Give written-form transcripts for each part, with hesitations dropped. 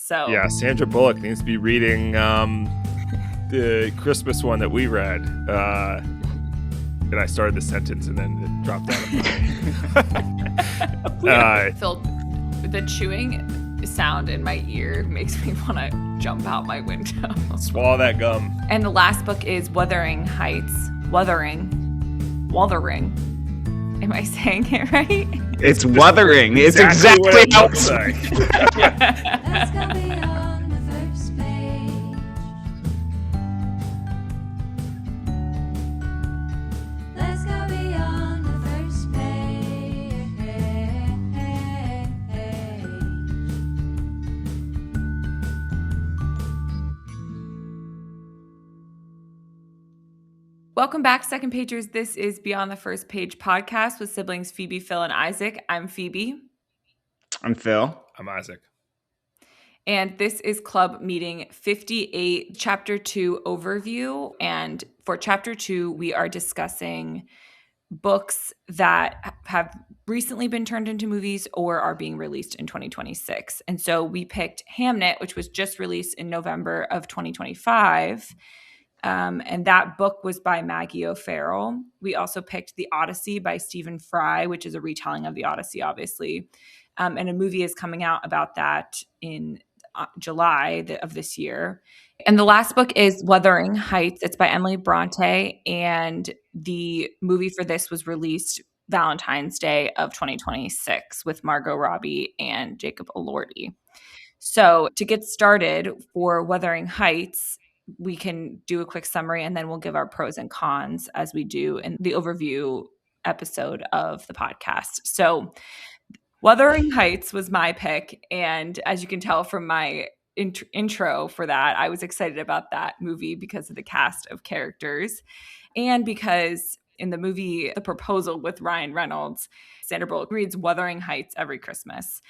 So yeah, Sandra Bullock needs to be reading the Christmas one that we read. And I started the sentence and then it dropped out. Phil, the chewing sound in my ear makes me want to jump out my window. Swallow that gum. And the last book is Wuthering Heights. Wuthering. Am I saying it right? It's Wuthering. It's exactly how it's like. Let's go beyond the first page. Let's go beyond the first page. Welcome back, Second Pagers. This is Beyond the First Page podcast with siblings Phoebe, Phil, and Isaac. I'm Phoebe. I'm Phil. I'm Isaac. And this is Club Meeting 58, Chapter 2 overview. And for Chapter 2, we are discussing books that have recently been turned into movies or are being released in 2026. And so we picked Hamnet, which was just released in November of 2025. And that book was by Maggie O'Farrell. We also picked The Odyssey by Stephen Fry, which is a retelling of The Odyssey, obviously. And a movie is coming out about that in July of this year. And the last book is Wuthering Heights. It's by Emily Bronte. And the movie for this was released Valentine's Day of 2026 with Margot Robbie and Jacob Elordi. So to get started for Wuthering Heights, we can do a quick summary and then we'll give our pros and cons as we do in the overview episode of the podcast. So Wuthering Heights was my pick. And as you can tell from my intro for that, I was excited about that movie because of the cast of characters and because in the movie The Proposal with Ryan Reynolds, Sandra Bullock reads Wuthering Heights every Christmas.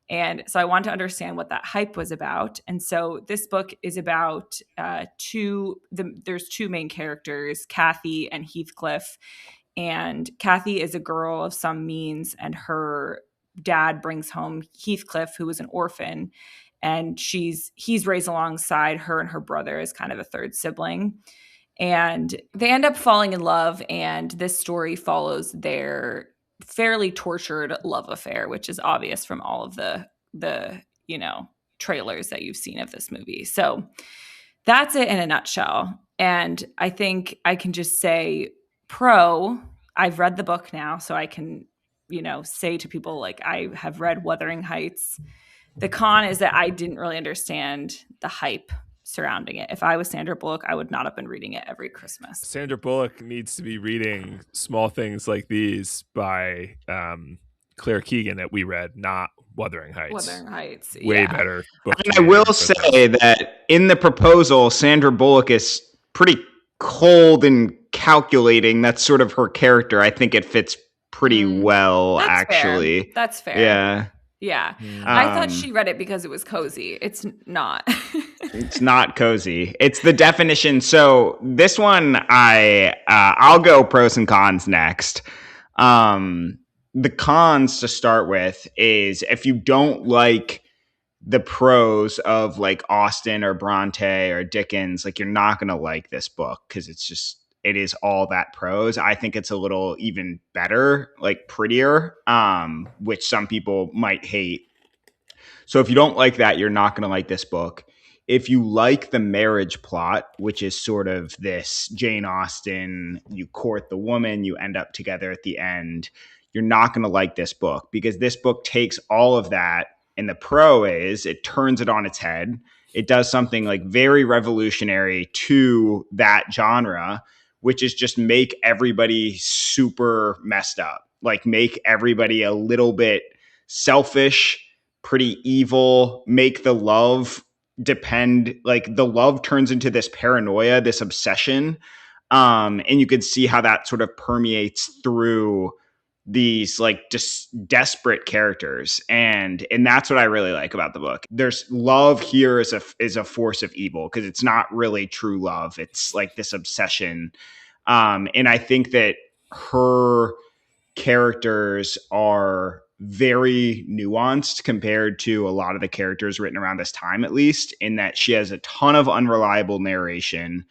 And so I wanted to understand what that hype was about. And so this book is about there's two main characters, Kathy and Heathcliff. And Kathy is a girl of some means, and her dad brings home Heathcliff, who was an orphan. And he's raised alongside her and her brother as kind of a third sibling. And they end up falling in love. And this story follows their fairly tortured love affair, which is obvious from all of the trailers that you've seen of this movie. So that's it in a nutshell. And I think I can just say I've read the book now, so I can, say to people like I have read Wuthering Heights. The con is that I didn't really understand the hype surrounding it. If I was Sandra Bullock, I would not have been reading it every Christmas. Sandra Bullock needs to be reading Small Things Like These by Claire Keegan that we read, not Wuthering Heights. Wuthering Heights, way yeah. better book. I will say that in The Proposal, Sandra Bullock is pretty cold and calculating. That's sort of her character. I think it fits pretty well, That's actually. Fair. That's fair. Yeah. Yeah. I thought she read it because it was cozy. It's not. It's not cozy. It's the definition. So this one, I'll go pros and cons next. The cons to start with is if you don't like the prose of like Austen or Bronte or Dickens, like you're not going to like this book because it is all that prose. I think it's a little even better, like prettier, which some people might hate. So if you don't like that, you're not going to like this book. If you like the marriage plot, which is sort of this Jane Austen, you court the woman, you end up together at the end, you're not going to like this book because this book takes all of that. And the pro is it turns it on its head. It does something like very revolutionary to that genre, which is just make everybody super messed up, like make everybody a little bit selfish, pretty evil, make the love depend, like the love turns into this paranoia, this obsession. And you could see how that sort of permeates through these like just desperate characters. And that's what I really like about the book. There's love here is a force of evil because it's not really true love. It's like this obsession. And I think that her characters are very nuanced compared to a lot of the characters written around this time, at least, in that she has a ton of unreliable narration.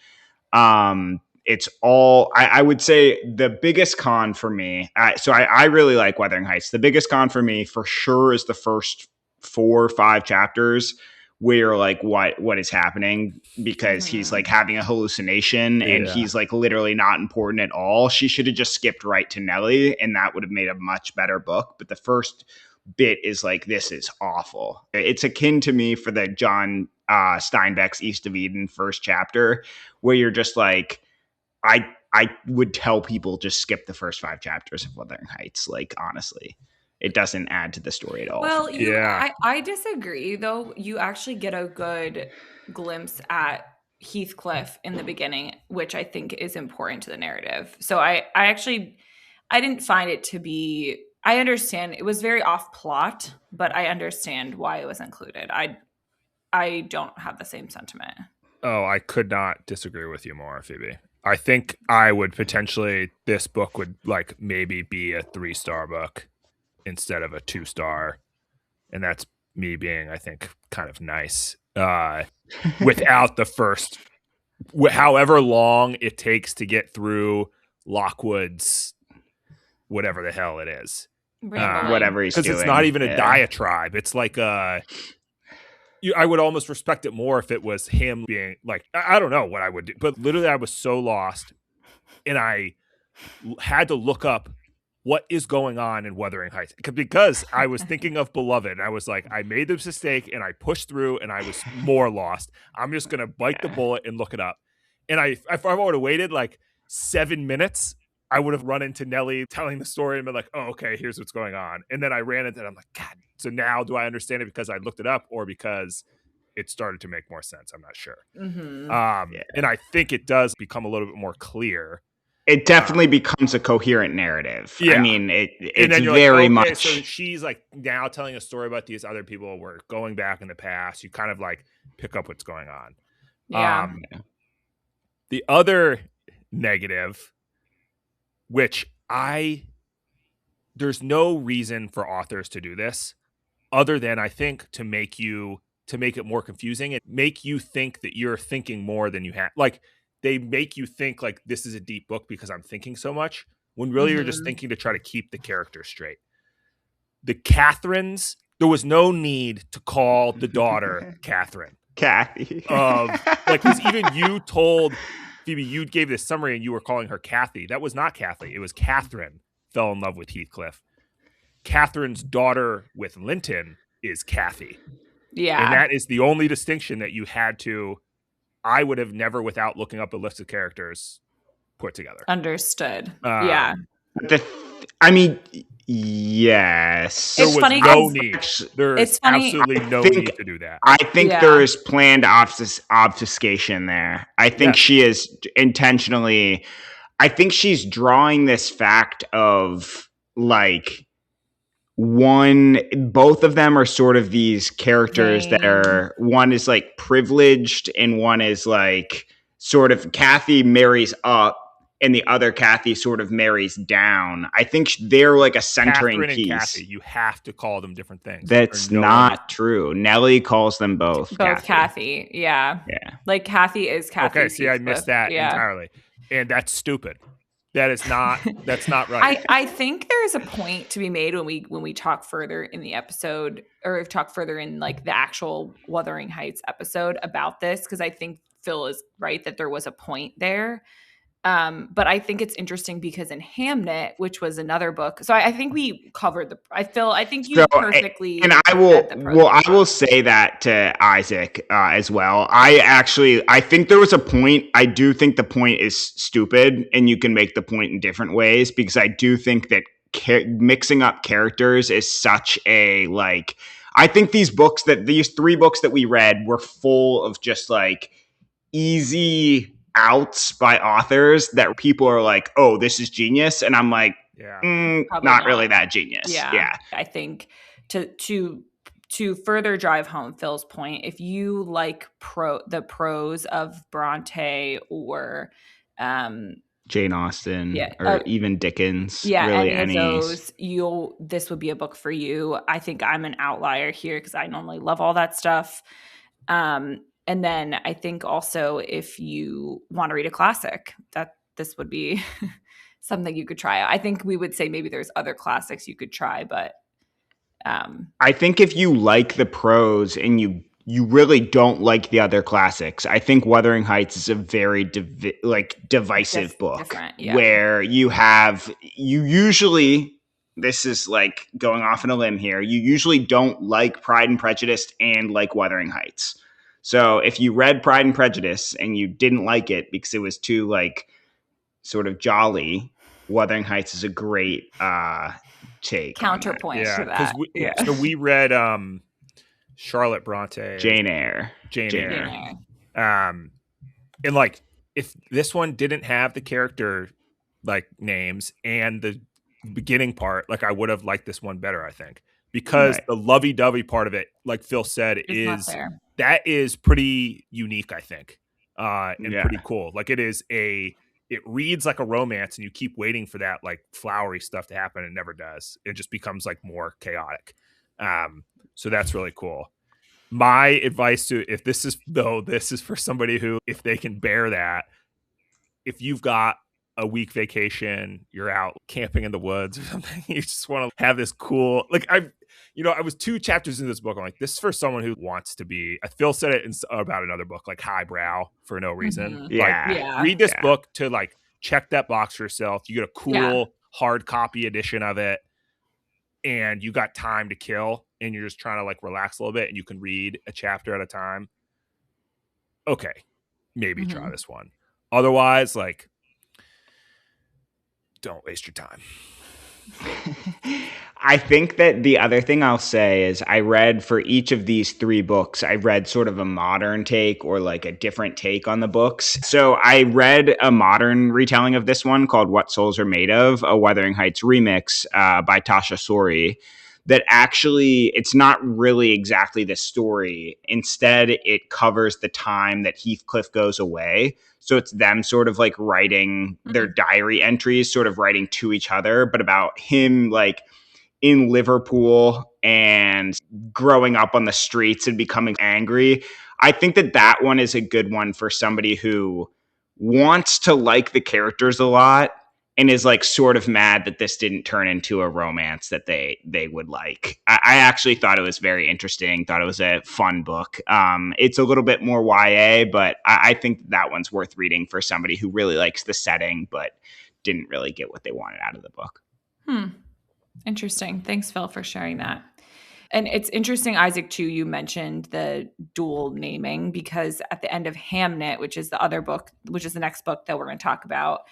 It's all, I would say the biggest con for me. I really like Wuthering Heights. The biggest con for me for sure is the first 4 or 5 chapters where like what is happening, because he's like having a hallucination and he's like literally not important at all. She should have just skipped right to Nellie and that would have made a much better book. But the first bit is like, this is awful. It's akin to me for the John Steinbeck's East of Eden first chapter, where you're just like, I would tell people just skip the first 5 chapters of Wuthering Heights. Like, honestly, it doesn't add to the story at all. Well, I disagree though. You actually get a good glimpse at Heathcliff in the beginning, which I think is important to the narrative. So I didn't find it to be, I understand it was very off plot, but I understand why it was included. I don't have the same sentiment. Oh, I could not disagree with you more, Phoebe. I think I would potentially, this book would like maybe be a 3-star book instead of a 2-star. And that's me being, I think, kind of nice. Without the first, however long it takes to get through Lockwood's, whatever the hell it is. Whatever he's doing. Because it's not even a diatribe. It's like I would almost respect it more if it was him being like, I don't know what I would do. But literally I was so lost. And I had to look up what is going on in Wuthering Heights, because I was thinking of Beloved. And I was like, I made this mistake and I pushed through and I was more lost. I'm just going to bite the bullet and look it up. And if I would have waited like 7 minutes, I would have run into Nellie telling the story and been like, oh, okay, here's what's going on. And then I ran into it. I'm like, God, so now do I understand it because I looked it up or because it started to make more sense? I'm not sure. And I think it does become a little bit more clear. It definitely becomes a coherent narrative. Yeah. I mean, it's very like, okay, much. So she's like now telling a story about these other people. We're going back in the past. You kind of like pick up what's going on. Yeah. The other negative, which there's no reason for authors to do this other than I think to make it more confusing and make you think that you're thinking more than you have. Like, they make you think like this is a deep book because I'm thinking so much, when really you're just thinking to try to keep the characters straight. The Catherines, there was no need to call the daughter Catherine. Kathy. Because even you told Phoebe, you gave this summary and you were calling her Kathy. That was not Kathy. It was Catherine fell in love with Heathcliff. Catherine's daughter with Linton is Kathy. Yeah. And that is the only distinction that you had to, I would have never, without looking up a list of characters, put together. Understood. Yeah. I mean, yes. There It's was funny no 'cause need. There is it's funny- absolutely no need to do that. I think Yeah. there is planned obfuscation there. I think she is intentionally. I think she's drawing this fact of like both of them are sort of these characters that are, one is like privileged and one is like sort of, Kathy marries up and the other Kathy sort of marries down. I think they're like a centering Catherine piece. and Kathy, you have to call them different things. That's not true. Nellie calls them both Kathy. Yeah. Like Kathy is Kathy. Okay, see, I missed that entirely. And that's stupid. That's not right. I think there's a point to be made when we talk further in the episode, or talk further in like the actual Wuthering Heights episode about this, because I think Phil is right that there was a point there. But I think it's interesting because in Hamnet, which was another book, so I think we covered I think you perfectly. And I will say that to Isaac as well. I think there was a point. I do think the point is stupid, and you can make the point in different ways, because I do think that mixing up characters is such a like. I think these 3 books that we read were full of just like easy outs by authors that people are like, oh, this is genius, and I'm like, not really that genius. Yeah. I think to further drive home Phil's point, if you like the prose of Bronte or Jane Austen, Yeah. or even Dickens, Yeah, really any of any. those, this would be a book for you. I think I'm an outlier here because I normally love all that stuff. And then I think also if you want to read a classic, that this would be something you could try. I think we would say maybe there's other classics you could try, but I think if you like the prose and you really don't like the other classics, I think Wuthering Heights is a very divisive book different. Yeah. where you usually, this is like going off on a limb here, you usually don't like Pride and Prejudice and like Wuthering Heights. So if you read Pride and Prejudice and you didn't like it because it was too like sort of jolly, Wuthering Heights is a great take on that. Counterpoint Yeah, to because that. Yeah. we read Charlotte Bronte, Jane Eyre. Jane Jane Eyre. Yeah. And like if this one didn't have the character like names and the beginning part, like I would have liked this one better, I think. Because Right. the lovey-dovey part of it, like Phil said, It's not there. that is pretty unique, I think. And Yeah. pretty cool. Like it reads like a romance and you keep waiting for that like flowery stuff to happen and it never does. It just becomes like more chaotic. So that's really cool. My advice this is for somebody who, if they can bear that, if you've got a week vacation, you're out camping in the woods or something, you just want to have this cool, like I was 2 chapters in this book. I'm like, this is for someone who wants to be, Phil said it about another book, like highbrow for no reason. Mhm. Like Yeah. read this Yeah. book to like check that box for yourself. You get a cool Yeah. hard copy edition of it and you got time to kill and you're just trying to like relax a little bit and you can read a chapter at a time. Okay, maybe try this one. Otherwise, like, don't waste your time. I think that the other thing I'll say is I read for each of these 3 books, I read sort of a modern take or like a different take on the books. So I read a modern retelling of this one called What Souls Are Made Of, a Wuthering Heights remix by Tasha Sori. That actually, it's not really exactly the story. Instead, it covers the time that Heathcliff goes away. So it's them sort of like writing their diary entries, sort of writing to each other, but about him like in Liverpool and growing up on the streets and becoming angry. I think that that one is a good one for somebody who wants to like the characters a lot and is like sort of mad that this didn't turn into a romance that they would like. I actually thought it was very interesting. Thought it was a fun book. It's a little bit more YA, but I think that one's worth reading for somebody who really likes the setting but didn't really get what they wanted out of the book. Interesting. Thanks, Phil, for sharing that. And it's interesting, Isaac, too, you mentioned the dual naming because at the end of Hamnet, which is the other book, which is the next book that we're going to talk about,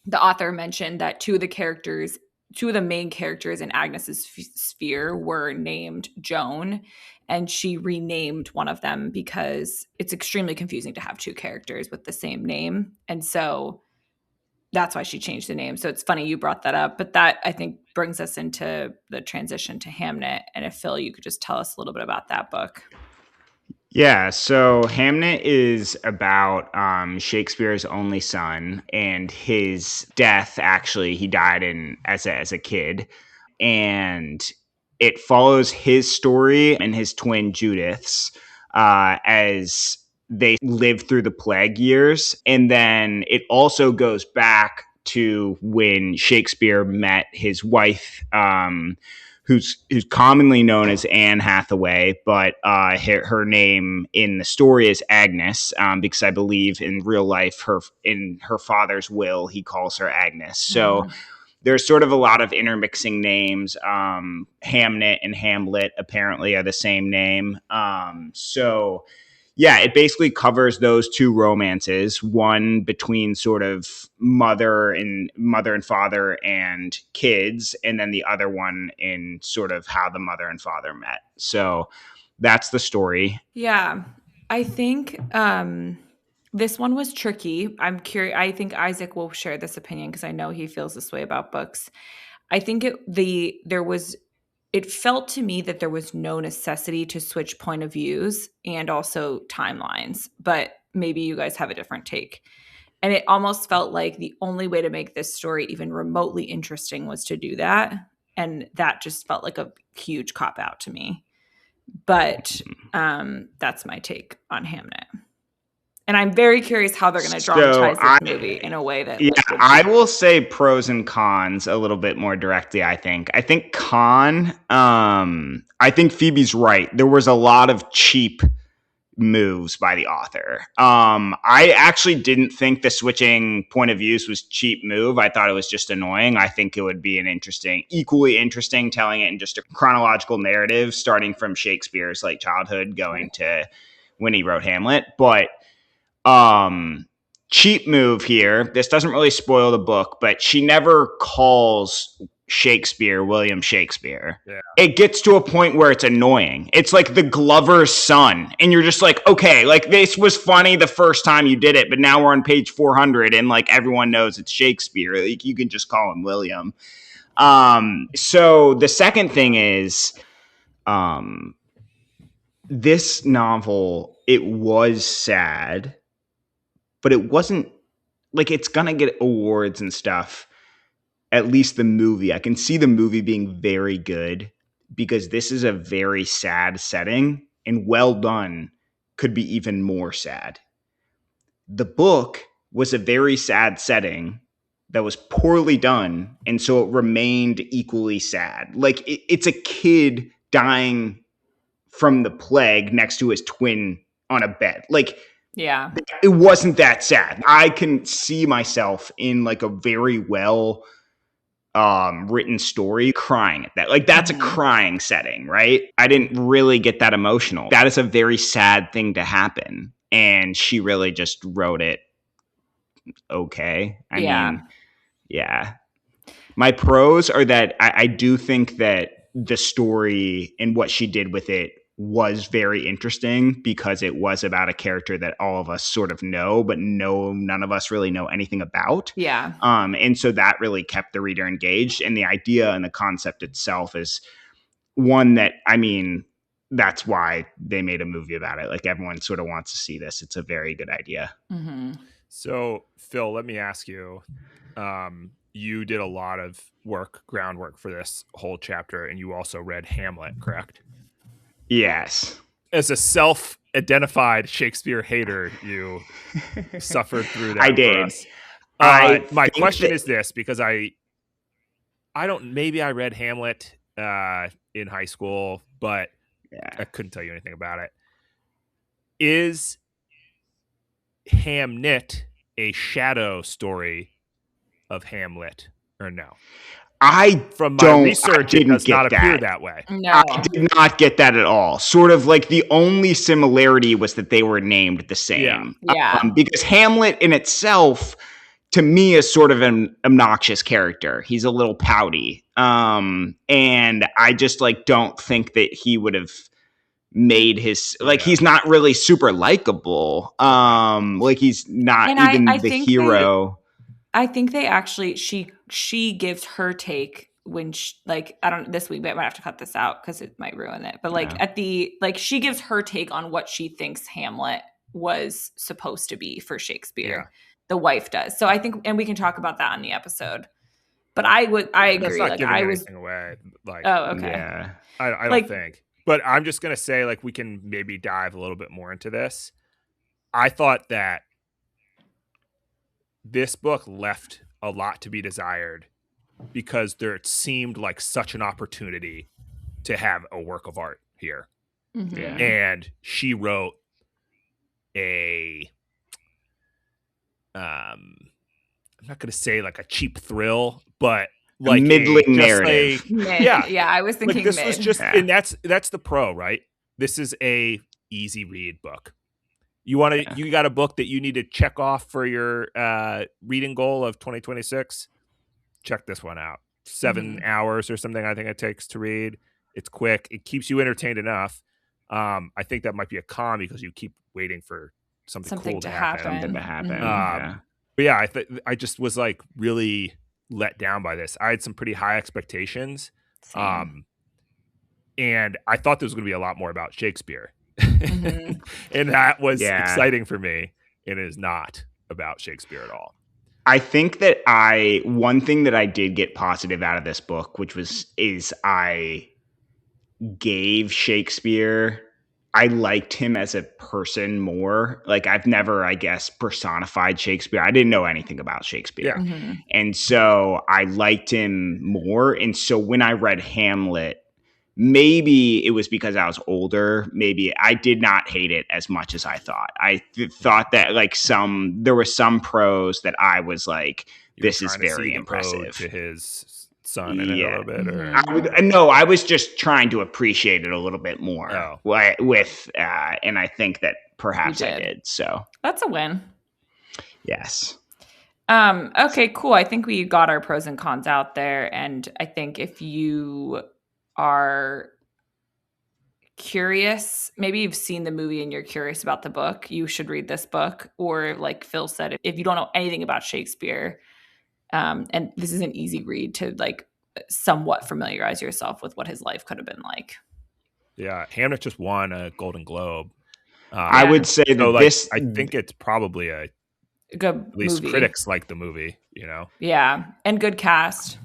the author mentioned that two of the main characters in Agnes's sphere were named Joan, and she renamed one of them because it's extremely confusing to have 2 characters with the same name. And so that's why she changed the name. So it's funny you brought that up, but that I think brings us into the transition to Hamnet. And if Phil, you could just tell us a little bit about that book. Yeah, so Hamnet is about Shakespeare's only son and his death. Actually, he died as a kid, and it follows his story and his twin Judith's as they live through the plague years, and then it also goes back to when Shakespeare met his wife. Who's commonly known as Anne Hathaway, but her name in the story is Agnes, because I believe in real life, in her father's will, he calls her Agnes. So there's sort of a lot of intermixing names. Hamnet and Hamlet apparently are the same name. So yeah, it basically covers those 2 romances, one between sort of mother and father and kids, and then the other one in sort of how the mother and father met. So that's the story. Yeah. I think this one was tricky. I'm curious. I think Isaac will share this opinion because I know he feels this way about books. I think it felt to me that there was no necessity to switch point of views and also timelines, but maybe you guys have a different take. And it almost felt like the only way to make this story even remotely interesting was to do that. And that just felt like a huge cop out to me. But that's my take on Hamnet. And I'm very curious how they're going to dramatize this movie in a way that I will say pros and cons a little bit more directly. I think con. I think Phoebe's right. There was a lot of cheap moves by the author. I actually didn't think the switching point of views was cheap move. I thought it was just annoying. I think it would be an equally interesting telling it in just a chronological narrative, starting from Shakespeare's like childhood going to when he wrote Hamlet. But cheap move here. This doesn't really spoil the book, but she never calls Shakespeare William Shakespeare. Yeah. It gets to a point where it's annoying. It's like the Glover's son, and you're just like, okay, like this was funny the first time you did it, but now we're on page 400 and like everyone knows it's Shakespeare. Like you can just call him William. So the second thing is this novel, it was sad, but it wasn't like it's gonna get awards and stuff. At least the movie, I can see the movie being very good because this is a very sad setting, and well done could be even more sad. The book was a very sad setting that was poorly done, and so it remained equally sad. Like it's a kid dying from the plague next to his twin on a bed. Like, yeah, it wasn't that sad. I can see myself in like a very well written story crying at that. Like that's a crying setting, right? I didn't really get that emotional. That is a very sad thing to happen. And she really just wrote it okay. I mean, yeah. My pros are that I do think that the story and what she did with it was very interesting because it was about a character that all of us sort of know, but none of us really know anything about. Yeah. And so that really kept the reader engaged. And the idea and the concept itself is one that, I mean, that's why they made a movie about it. Like everyone sort of wants to see this. It's a very good idea. Mm-hmm. So, Phil, let me ask you. You did a lot of groundwork for this whole chapter, and you also read Hamlet, correct? Yes. As a self-identified Shakespeare hater, you suffered through that. I did. My question is this, because I don't. Maybe I read Hamlet in high school, but I couldn't tell you anything about it. Is Hamnet a shadow story of Hamlet or no? From my research, it does not appear that way. No. I did not get that at all. Sort of like the only similarity was that they were named the same. Yeah. Because Hamlet in itself, to me, is sort of an obnoxious character. He's a little pouty. And I just like don't think that he would have made his he's not really super likable. Like he's not even the hero. I think they actually she gives her take when this week I might have to cut this out because it might ruin it. But she gives her take on what she thinks Hamlet was supposed to be for Shakespeare. Yeah. The wife does. So I think, and we can talk about that on the episode. But I agree. That's not giving anything away. Like, oh, okay. Yeah. I don't think. But I'm just gonna say, like, we can maybe dive a little bit more into this. I thought that this book left a lot to be desired because there seemed like such an opportunity to have a work of art here. Mm-hmm. Yeah. And she wrote I'm not going to say like a cheap thrill, but like a middling narrative. Yeah, I was thinking like this mid. was just, and that's the pro, right? This is a easy read book. You got a book that you need to check off for your reading goal of 2026. Check this one out. 7 hours or something I think it takes to read. It's quick. It keeps you entertained enough. I think that might be a con because you keep waiting for something cool to happen. Something to happen. But yeah, I just was like really let down by this. I had some pretty high expectations. Same. And I thought there was going to be a lot more about Shakespeare. And that was exciting for me. It is not. about Shakespeare at all. I think that one thing that I did get positive out of this book, is I gave Shakespeare, I liked him as a person more. Like, I've never, I guess, personified Shakespeare. I didn't know anything about Shakespeare. Yeah. Mhm. And so I liked him more. And so when I read Hamlet, maybe it was because I was older. Maybe I did not hate it as much as I thought. I thought that like there was some prose that I was like, You were this is trying to see very the ode impressive. to his son in it a Yeah. little bit, or I was just trying to appreciate it a little bit more and I think that perhaps I did. did. So That's a win. yes. Okay, cool. I think we got our pros and cons out there. And I think if you are curious, maybe you've seen the movie and you're curious about the book, you should read this book. Or like Phil said, if you don't know anything about Shakespeare, and this is an easy read to like somewhat familiarize yourself with what his life could have been like. yeah, Hamlet just won a Golden Globe. I would say So that like, I think it's probably at Good least movie. critics like the movie, Yeah, and good cast.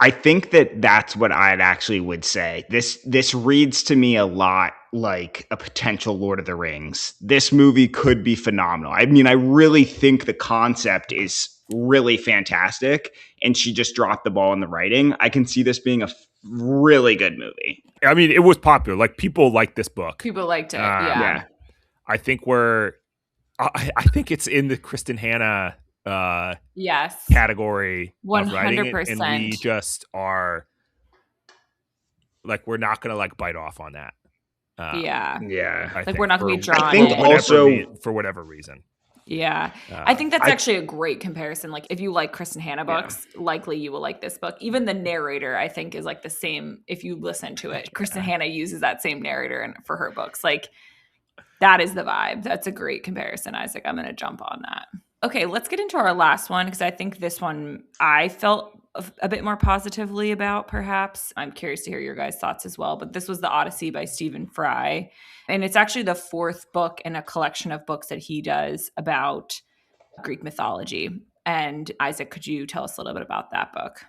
I think that that's what I'd actually would say. This reads to me a lot like a potential Lord of the Rings. This movie could be phenomenal. I mean, I really think the concept is really fantastic, and she just dropped the ball in the writing. I can see this being a really good movie. I mean, it was popular. Like, people like this book. People liked it. Yeah. I think I think it's in the Kristen Hanna Yes. category of writing it, 100%. and we just are like, we're not gonna like bite off on that. Yeah. Yeah. I Like, think we're not gonna be for- drawn I think in. also- for whatever reason. Yeah. I think that's I- actually a great comparison. Like, if you like Kristen Hanna books, likely you will like this book. Even the narrator, I think, is like the same if you listen to it. Kristen Hanna uses that same narrator for her books. Like, that is the vibe. That's a great comparison, Isaac. I'm going to jump on that. Okay, let's get into our last one, because I think this one I felt a bit more positively about, perhaps. I'm curious to hear your guys' thoughts as well. But this was The Odyssey by Stephen Fry. And it's actually the fourth book in a collection of books that he does about Greek mythology. And Isaac, could you tell us a little bit about that book?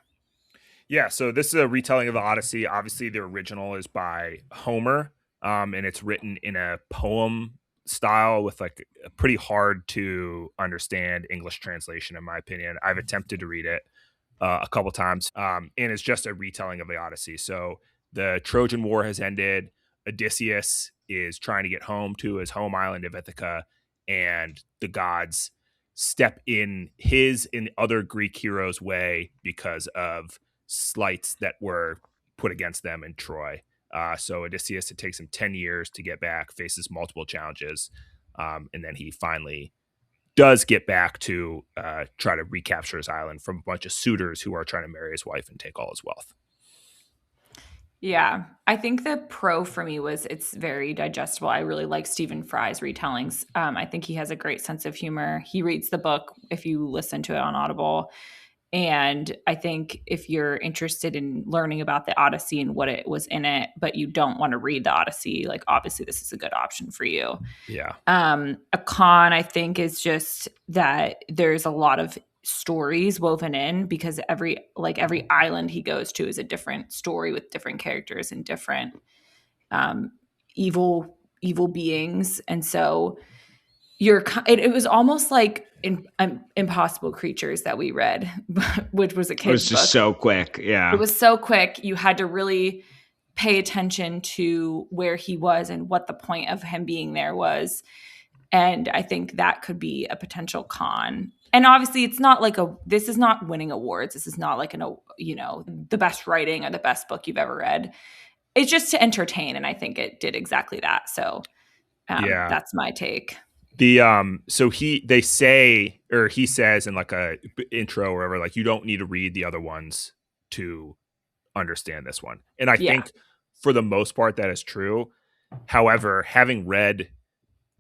Yeah, so this is a retelling of the Odyssey. Obviously, the original is by Homer, and it's written in a poem style with like a pretty hard to understand English translation, in my opinion. I've attempted to read it a couple times, and it's just a retelling of the Odyssey. So the Trojan War has ended. Odysseus is trying to get home to his home island of Ithaca, and the gods step in his and other Greek heroes' way because of slights that were put against them in Troy. So Odysseus, it takes him 10 years to get back, faces multiple challenges, and then he finally does get back to try to recapture his island from a bunch of suitors who are trying to marry his wife and take all his wealth. Yeah, I think the pro for me was it's very digestible. I really like Stephen Fry's retellings. I think he has a great sense of humor. He reads the book if you listen to it on Audible. And I think if you're interested in learning about the Odyssey and what it was in it, but you don't want to read the Odyssey, like obviously this is a good option for you. Yeah. A con, I think, is just that there's a lot of stories woven in, because every island he goes to is a different story with different characters and different evil beings. And so it was almost like Impossible Creatures that we read, which was a kid's book. It was just so quick. Yeah. It was so quick. You had to really pay attention to where he was and what the point of him being there was. And I think that could be a potential con. And obviously it's not like this is not winning awards. This is not like the best writing or the best book you've ever read. It's just to entertain. And I think it did exactly that. So that's my take. So he says in like a intro or whatever, like, you don't need to read the other ones to understand this one. And I think for the most part that is true. However, having read,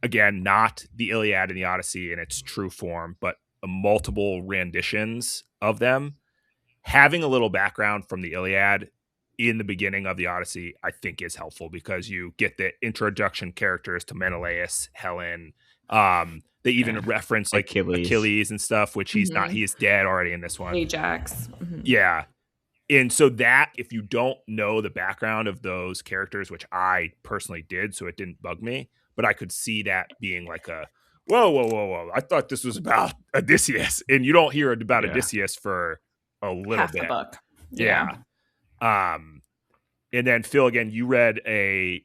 again, not the Iliad and the Odyssey in its true form, but multiple renditions of them, having a little background from the Iliad in the beginning of the Odyssey, I think is helpful, because you get the introduction characters to Menelaus, Helen, They even reference like Achilles and stuff, which he's not. Mhm. He is dead already in this one. Ajax. Yeah. And so that, if you don't know the background of those characters, which I personally did, so it didn't bug me, but I could see that being like a, whoa. I thought this was about Odysseus. And you don't hear about Odysseus for a little Half bit. the book. Yeah. And then Phil, again, you read a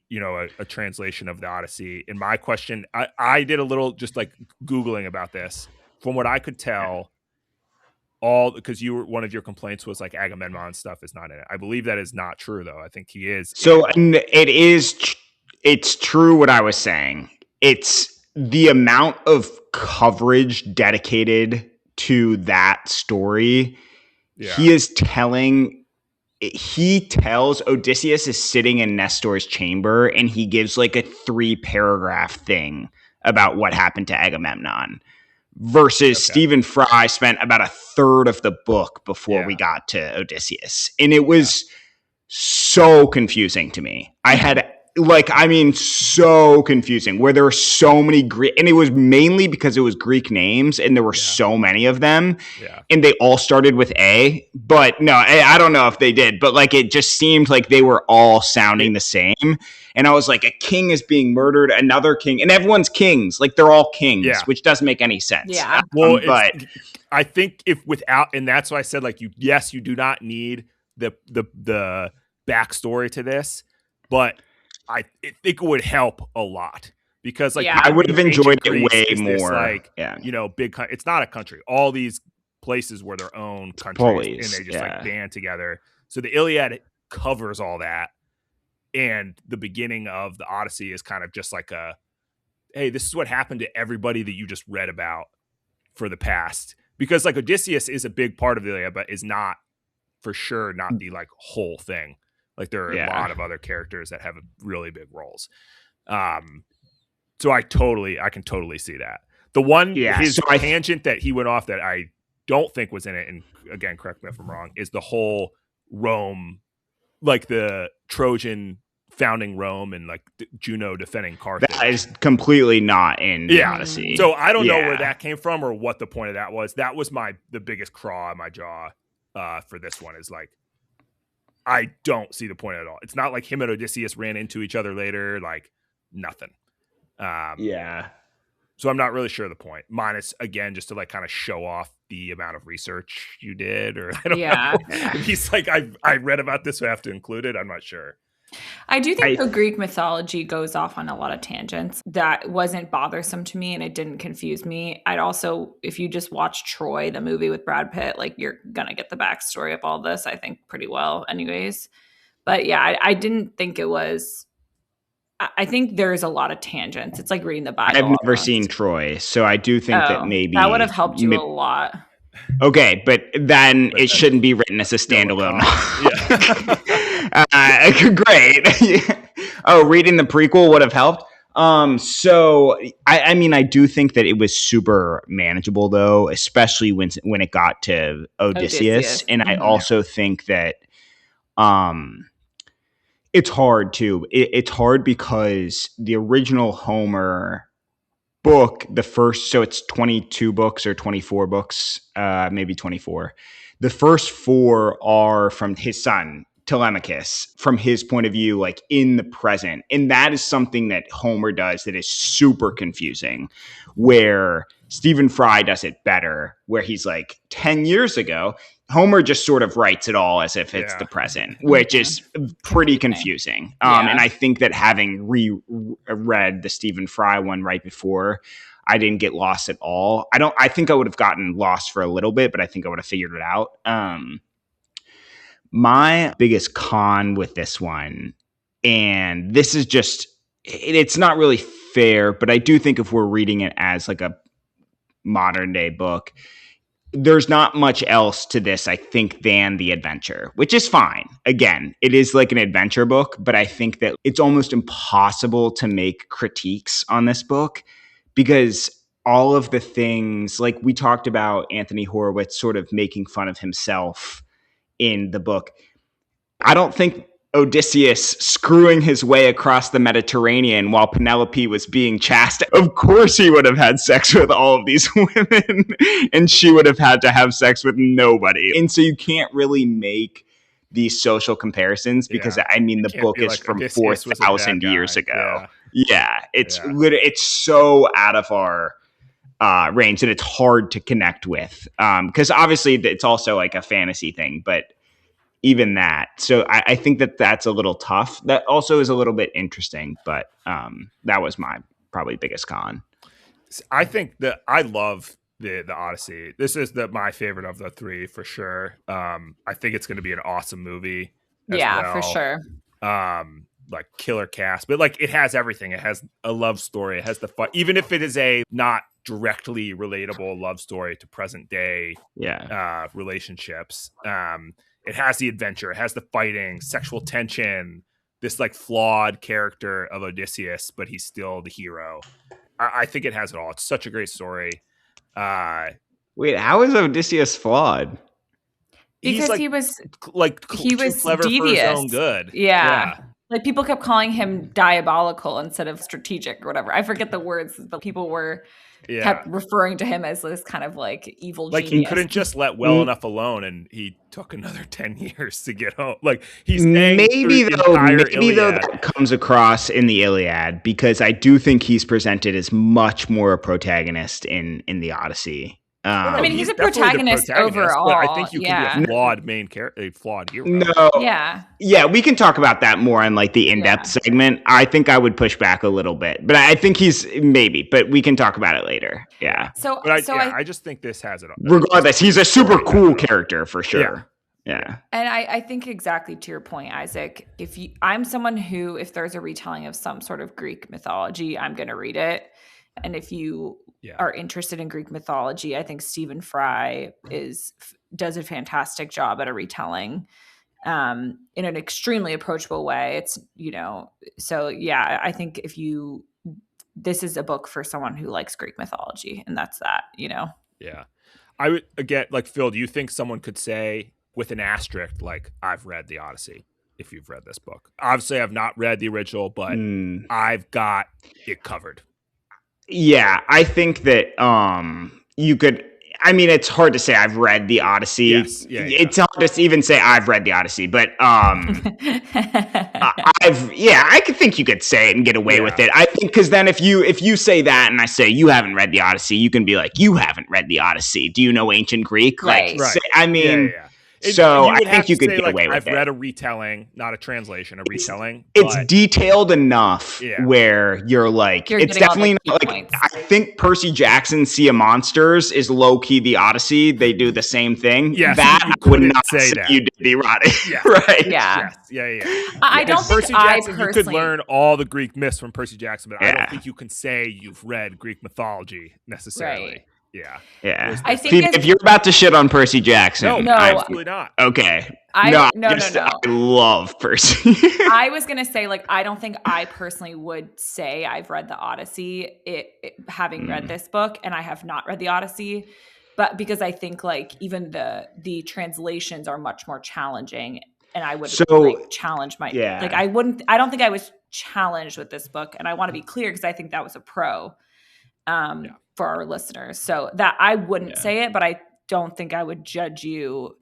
translation of the Odyssey. And my question, I did a little just like Googling about this. From what I could tell, because one of your complaints was like Agamemnon stuff is not in it. I believe that is not true, though. I think he is. So it's true what I was saying. It's the amount of coverage dedicated to that story. Yeah. He tells Odysseus is sitting in Nestor's chamber, and he gives like a 3-paragraph thing about what happened to Agamemnon. Versus Stephen Fry spent about a third of the book before we got to Odysseus. And it was so confusing to me. I had so confusing, where there were so many Greek, and it was mainly because it was Greek names and there were so many of them, and they all started with A. But no, I don't know if they did, but like it just seemed like they were all sounding the same. And I was like, a king is being murdered, another king, and everyone's kings, like they're all kings, which doesn't make any sense. Yeah. Well, but I think and that's why I said like you do not need the backstory to this, but I think it would help a lot, because like I would have enjoyed it way more. Like big. It's not a country. All these places were their own countries, and they just like band together. So the Iliad covers all that, and the beginning of the Odyssey is kind of just like a, hey, this is what happened to everybody that you just read about for the past. Because like Odysseus is a big part of the Iliad, but is not for sure not the like whole thing. Like there are a lot of other characters that have really big roles. So I can totally see that. The one tangent that he went off that I don't think was in it, and again, correct me if I'm wrong, is the whole Rome, like the Trojan founding Rome and like Juno defending Carthage. That is completely not in the Odyssey. So I don't know where that came from or what the point of that was. That was the biggest claw in my jaw for this one, is like, I don't see the point at all. It's not like him and Odysseus ran into each other later, like nothing. So I'm not really sure the point. Minus, again, just to like kind of show off the amount of research you did, or I don't know. If he's like, I read about this, so I have to include it. I'm not sure. I do think the Greek mythology goes off on a lot of tangents. That wasn't bothersome to me, and it didn't confuse me. I'd also, if you just watch Troy, the movie with Brad Pitt, like you're gonna get the backstory of all this, I think, pretty well anyways. But yeah, I didn't think it was, I think there's a lot of tangents. It's like reading the Bible. I've never seen Troy, so I do think that maybe that would have helped you a lot. Okay, but then it shouldn't be written as a standalone. Great. Oh, reading the prequel would have helped. So I mean, I do think that it was super manageable, though, especially when it got to Odysseus. And I also think that it's hard too. It's hard because the original Homer book, so it's 22 books or 24 books, maybe 24. The first 4 are from his son Telemachus, from his point of view, like in the present. And that is something that Homer does that is super confusing, where Stephen Fry does it better, where he's like 10 years ago. Homer just sort of writes it all as if it's the present, which is pretty confusing. And I think that having reread the Stephen Fry one right before, I didn't get lost at all. I think I would have gotten lost for a little bit, but I think I would have figured it out. My biggest con with this one, and this is just, it's not really fair, but I do think if we're reading it as like a modern day book, there's not much else to this, I think, than the adventure, which is fine. Again, it is like an adventure book, but I think that it's almost impossible to make critiques on this book, because all of the things, like we talked about Anthony Horowitz sort of making fun of himself in the book. I don't think Odysseus screwing his way across the Mediterranean while Penelope was being chastised. Of course he would have had sex with all of these women, and she would have had to have sex with nobody. And so you can't really make these social comparisons because, I mean, the book is from Odysseus was a bad 4,000 years guy. ago. Yeah, it's so out of our range that it's hard to connect with. Because obviously it's also like a fantasy thing, but even that. So I think that that's a little tough. That also is a little bit interesting, but that was my probably biggest con. I think that I love the Odyssey. This is my favorite of the three for sure. I think it's going to be an awesome movie. For sure. Like killer cast, but like it has everything. It has a love story. It has the fun, even if it is a not directly relatable love story to present day relationships. It has the adventure. It has the fighting, sexual tension, this like flawed character of Odysseus, but he's still the hero. I think it has it all. It's such a great story. Wait, how is Odysseus flawed? Because he was too clever devious. for his own good. Yeah. Like people kept calling him diabolical instead of strategic or whatever. I forget the words, but people kept referring to him as this kind of like evil like genius. He couldn't just let well enough alone, and he took another 10 years to get home. Like he's maybe though that comes across in the Iliad, because I do think he's presented as much more a protagonist in the Odyssey. I mean, he's a protagonist overall. But I think you can be a flawed main character, a flawed hero. No, yeah, we can talk about that more in like the in-depth segment. I think I would push back a little bit, but I think he's maybe. But we can talk about it later. Yeah. I just think this has it all. Regardless, he's a super cool character for sure. Yeah. And I think exactly to your point, Isaac, I'm someone who, if there's a retelling of some sort of Greek mythology, I'm going to read it. And if you are interested in Greek mythology, I think Stephen Fry does a fantastic job at a retelling in an extremely approachable way. It's, I think this is a book for someone who likes Greek mythology, and that's that, Yeah. I would, again, like Phil, do you think someone could say with an asterisk, like, I've read the Odyssey, if you've read this book? Obviously, I've not read the original, but I've got it covered. Yeah, I think that you could. I mean, it's hard to say I've read the Odyssey. Yes. It's hard to even say I've read the Odyssey, but I could think you could say it and get away with it. I think because then if you say that and I say you haven't read the Odyssey, you can be like, you haven't read the Odyssey. Do you know ancient Greek? Right. Like, I mean. So I think you could get away with it. I've read a retelling, not a translation, a retelling. It's detailed enough where you're like, it's definitely not like, I think Percy Jackson's Sea of Monsters is low-key the Odyssey. They do the same thing. Yes, that I would not say that. You did the erotic. Right? Yeah. Yes. I don't think Percy Jackson, you could learn all the Greek myths from Percy Jackson, but I don't think you can say you've read Greek mythology necessarily. Right. Yeah. I think if you're about to shit on Percy Jackson, no, absolutely not. Okay. No. I love Percy. I was gonna say, like, I don't think I personally would say I've read the Odyssey, having read this book, and I have not read the Odyssey, but because I think like even the translations are much more challenging, and I would challenge my like I don't think I was challenged with this book, and I want to be clear because I think that was a pro. For our listeners. So that I wouldn't say it, but I don't think I would judge you.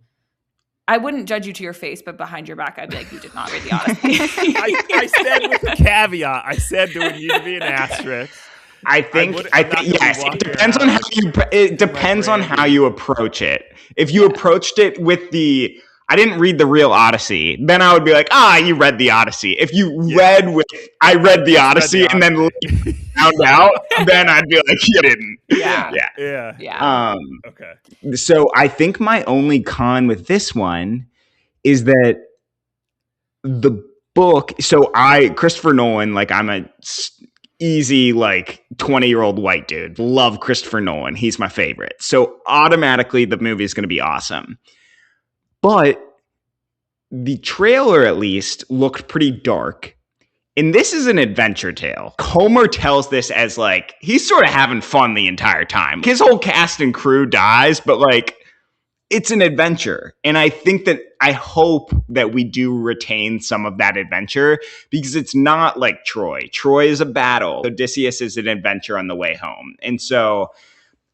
I wouldn't judge you to your face, but behind your back, I'd be like, you did not read the Odyssey. I said with a caveat. I said there would need to be an asterisk. I think yes. It depends on how you approach it. If you approached it with I didn't read the real Odyssey, then I would be like, you read the Odyssey. If you I read the Odyssey and then found out, then I'd be like, you didn't. Yeah. Okay. So I think my only con with this one is that the book. So Christopher Nolan, like I'm a easy like 20-year-old white dude. Love Christopher Nolan. He's my favorite. So automatically the movie is going to be awesome. But the trailer, at least, looked pretty dark. And this is an adventure tale. Homer tells this as, like, he's sort of having fun the entire time. His whole cast and crew dies, but, like, it's an adventure. And I hope that we do retain some of that adventure, because it's not like Troy. Troy is a battle. Odysseus is an adventure on the way home. And so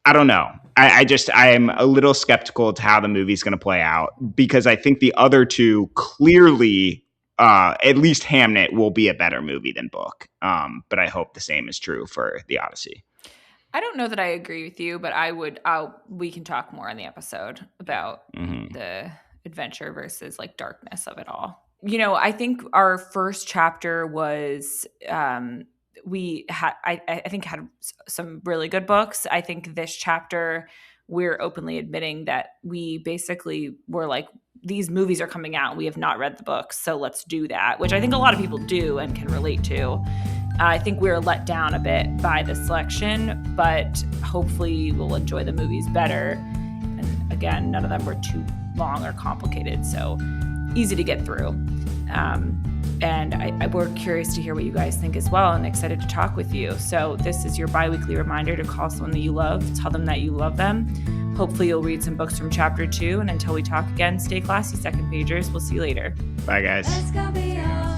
I don't know. I am a little skeptical to how the movie's going to play out, because I think the other two clearly, at least Hamnet, will be a better movie than book. But I hope the same is true for the Odyssey. I don't know that I agree with you, but we can talk more in the episode about the adventure versus like darkness of it all. You know, I think our first chapter was, I think had some really good books. I think this chapter, we're openly admitting that we basically were like, these movies are coming out, we have not read the books, so let's do that, which I think a lot of people do and can relate to. I think we were let down a bit by the selection, but hopefully we'll enjoy the movies better. And again, none of them were too long or complicated, so easy to get through. And we're curious to hear what you guys think as well, and excited to talk with you. So this is your bi-weekly reminder to call someone that you love, tell them that you love them. Hopefully you'll read some books from chapter 2, and until we talk again, stay classy, second pagers. We'll see you later. Bye, guys. Let's go beyond.